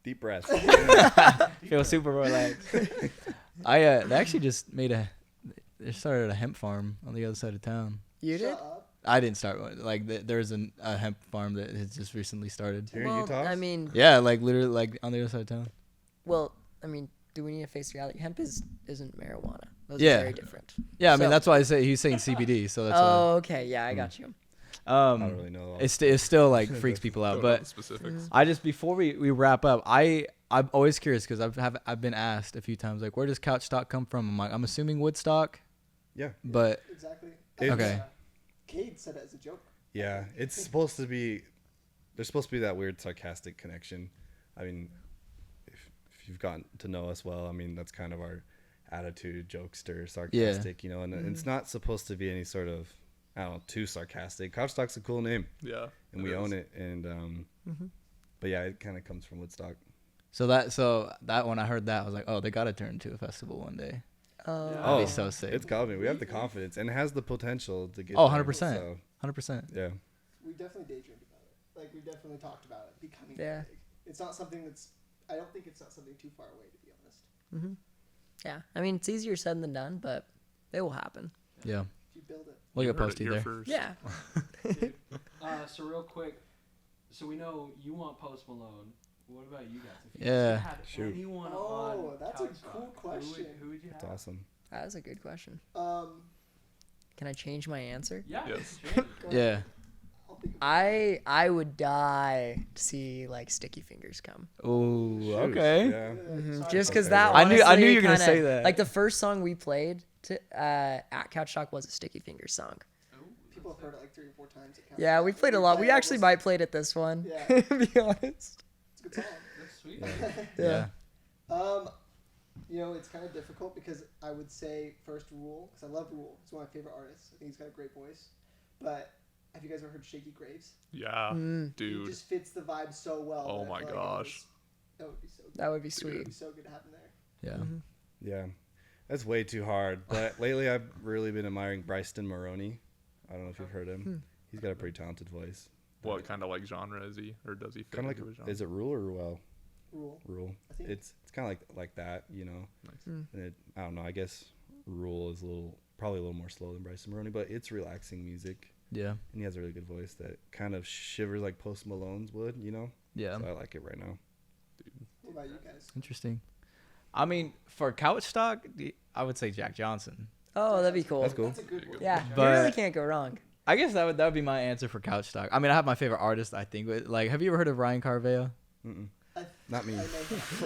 deep breath. Feel super relaxed. They actually just they started a hemp farm on the other side of town. You did? Shut up. I didn't start one. Like there's a hemp farm that has just recently started. Here in Well, Utah? I mean, Yeah, like literally like on the other side of town. do we need to face reality? Hemp isn't marijuana. Those Yeah. are very different. Yeah, I mean So- that's why I say he's saying CBD. So that's Oh, okay. Yeah, I got you. why. I don't really know. It still like freaks people out. don't know the But specifics. I just before we wrap up, I'm always curious because I've been asked a few times like where does Couchstock come from? I'm like I'm assuming Woodstock, Yeah. but Exactly. Okay. Cade said it as a joke. Yeah, it's supposed to be. There's supposed to be that weird sarcastic connection. I mean, if you've gotten to know us well, I mean that's kind of our attitude, jokester, sarcastic, you know. And it's not supposed to be any sort of, I don't know, too sarcastic. Couchstock's a cool name, Yeah, and we own it. And but yeah, it kind of comes from Woodstock. so that when I heard that I was like, oh, they got to turn into a festival one day. Oh, Yeah. That'd be so sick. It's coming. We have the confidence, and it has the potential to get. Oh, there, 100%. So 100%. yeah, We definitely daydreamed about it. Like we definitely talked about it becoming Yeah. big. It's not something that's. I don't think it's not something too far away, to be honest. yeah. I mean, it's easier said than done, but it will happen. Yeah. If you build it. We'll You get heard it posted here there. first. Yeah. Dude. So real quick, so we know you want Post Malone. What about you guys? If you Yeah. had Shoot. anyone Oh, on that's a Couchstock, cool question. Who would you have? it's awesome. That was a good question. Can Can I change my answer? Yeah. Yes. Shane. Yeah. I'll think of I would die to see like Sticky Fingers come. Oh, Shoot, okay. Yeah. Sorry Just for because Okay, that right. I knew you honestly were gonna kinda- say that. Like the first song we played at Couchstock was a Sticky Fingers song. Ooh, People have heard it like 3 or 4 times. At Yeah, we played a lot. We play actually almost- might played at this one. Yeah. To be honest. It's a good song. That's sweet. Yeah. You know, it's kind of difficult because I would say first Rule, because I love Rule. He's one of my favorite artists. I think he's got a great voice. But have you guys ever heard Shaky Graves? Yeah, Mm. He dude. just fits the vibe so well. Oh that I my feel like gosh. that would be so good. That would be It sweet. would be so good to have him there. Yeah. Yeah, that's way too hard. But lately, I've really been admiring Bryson Maroney. I don't know if you've heard him. He's got a pretty talented voice. What kind of like genre is he, or does he fit Kind of into a like, genre? is it Rule or Ruel? Rule. Rule. I think. It's kind of like that, you know. Nice. And I don't know. I guess Rule is probably a little more slow than Bryson Maroney, but it's relaxing music, Yeah. and he has a really good voice that kind of shivers like Post Malone's would, you know. Yeah. So I like it right now. What about you guys? Interesting. I mean, for Couchstock, I would say Jack Johnson. Oh, that'd be cool. That's cool. That's a good one. Yeah, But- you really can't go wrong. I guess that would be my answer for Couchstock. I mean, I have my favorite artist. I think, but like, have you ever heard of Ryan Carveo? Mm-mm. I- Not me. I know.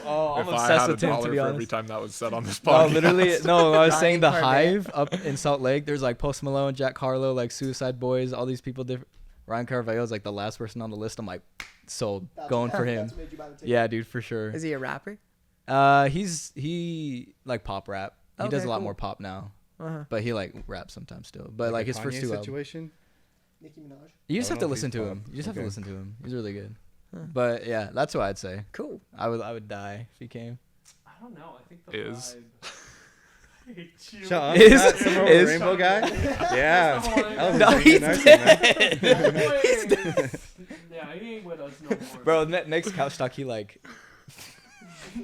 Oh, if I had a dollar for every time that was said on this No, podcast. literally, no. I was saying the Ryan Carveo. Hive up in Salt Lake. There's like Post Malone, Jack Harlow, like Suicide Boys, all these people. Ryan Carveo is like the last person on the list. I'm like, sold, That's going what- for him. That's what made you buy the ticket. Yeah, dude, for sure. Is he a rapper? He like pop rap. He does Okay, a lot cool. more pop now, Uh-huh. but he like raps sometimes still. But like a his first Kanye two albums. situation. Nicki Minaj. You just I have don't to know if listen he's to him. pop. You just have to Okay. listen to him. He's really good. But yeah, that's what I'd say. Cool. I would die if he came. I don't know. I think the Is. vibe. I hate you. Shut up. Is- That some over is- Rainbow guy? Yeah. That's the one. That was No, a he's Brecken Anderson, man. No way. Yeah, he ain't with us no more. Bro, next Couchstock, he like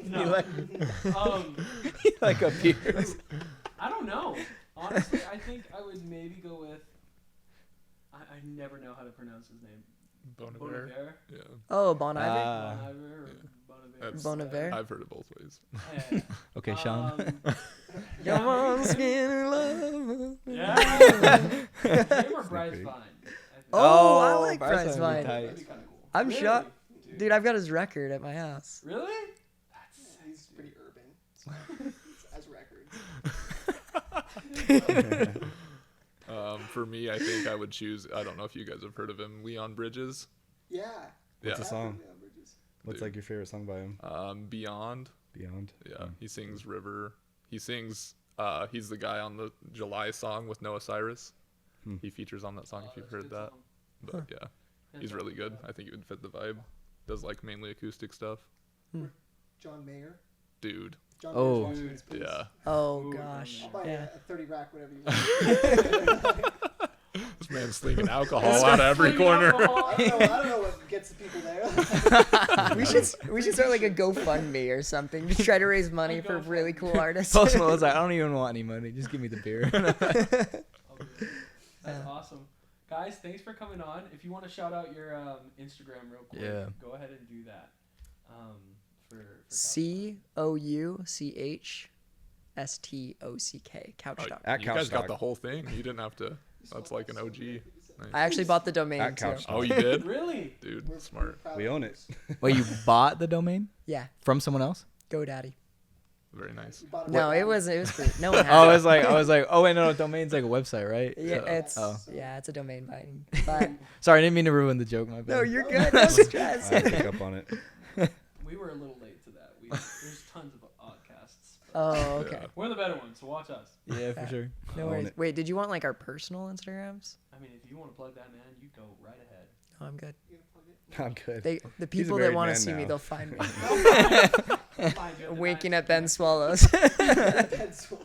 No. he like appears. I don't know. Honestly, I think I would maybe go with. I never know how to pronounce his name. Bon Iver. Boniver. Yeah, Oh, Bon Iver. Ah. Bon Iver or Boniver. That's- Bon Iver. I've heard it both ways. Yeah. Okay, Sean. Come on, skin and love. Yeah. Him or Bryce Sneak Vine, I Oh, I like prize prize fight would be fight. tight. That'd be kind of cool. I'm Really? shocked. Dude, I've got his record at my house. Really? That's sick, He's dude. pretty urban. So as records. For me, I think I would choose. I don't know if you guys have heard of him, Leon Bridges. Yeah. Yeah. What's the song? Yeah, Bridges. What's Dude. like your favorite song by him? Beyond. Beyond. Yeah, he sings River. He sings. He's the guy on the July song with Noah Cyrus. Hmm. He features on that song if you've That's a heard good that. song. But yeah, he's really good. I think he would fit the vibe. Does like mainly acoustic stuff. John Mayer. Dude. John Oh. Mayer's watching this, please. Yeah. Oh Ooh, gosh. I'll buy Yeah. a 30 rack, whatever you want. This man's slinging alcohol out of every corner. I don't know what gets the people there. We should start like a GoFundMe or something to try to raise money for really cool artists. Post Malone's like, I don't even want any money. Just give me the beer. That's awesome. Guys, thanks for coming on. If you want to shout out your Instagram real quick, Yeah. go ahead and do that. For COUCHSTOCK. Couchstock. At You guys got Couchstock. the whole thing. You didn't have to. That's like an OG. Nice. I actually bought the domain At too. Couchstock. Oh, you did? Really? Dude, We're smart. proud We of own this. Wait, you bought the domain Yeah, from someone else? GoDaddy. Very nice. We bought it No, right it now. was free. No one Oh, has I it. was like, oh wait, no, domain's like a website, right? Yeah, it's Oh. it's a domain buying. But Sorry, I didn't mean to ruin the joke. My bad. no, you're good. No stress. I had to pick up on it. We were a little late to that. There's tons of Oddcasts. Oh, okay. Yeah. We're the better ones, so watch us. Yeah, for sure. No Own worries. it. Wait, did you want like our personal Instagrams? I mean, if you want to plug that, man, you go right ahead. No, I'm good. You gonna plug it? I'm good. The people that married want to man see me, now. they'll find me. Find you the Winking night. at Ben Swallows. Ben's full.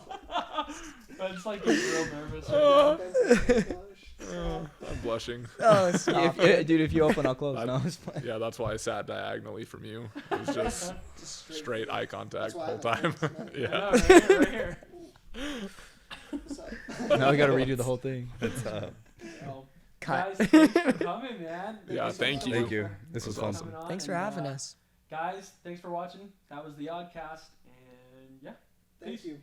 But it's like he's real nervous. Ben's full. I'm blushing. Oh, stop. Dude, if you open, I'll close. I'm- No, it's fine. Yeah, that's why I sat diagonally from you. It was just Just straight eye contact That's the why whole I have time. friends, man. I Yeah. know, right here, right here. What's up? Now we gotta redo the whole thing. Well, Cut. guys, thanks for coming, man. Yeah, so thank much you. Thank you. This was That fun. was coming on, Thanks for and, having us. Guys, thanks for watching. That was the Oddcast, and yeah. Thank Peace. you.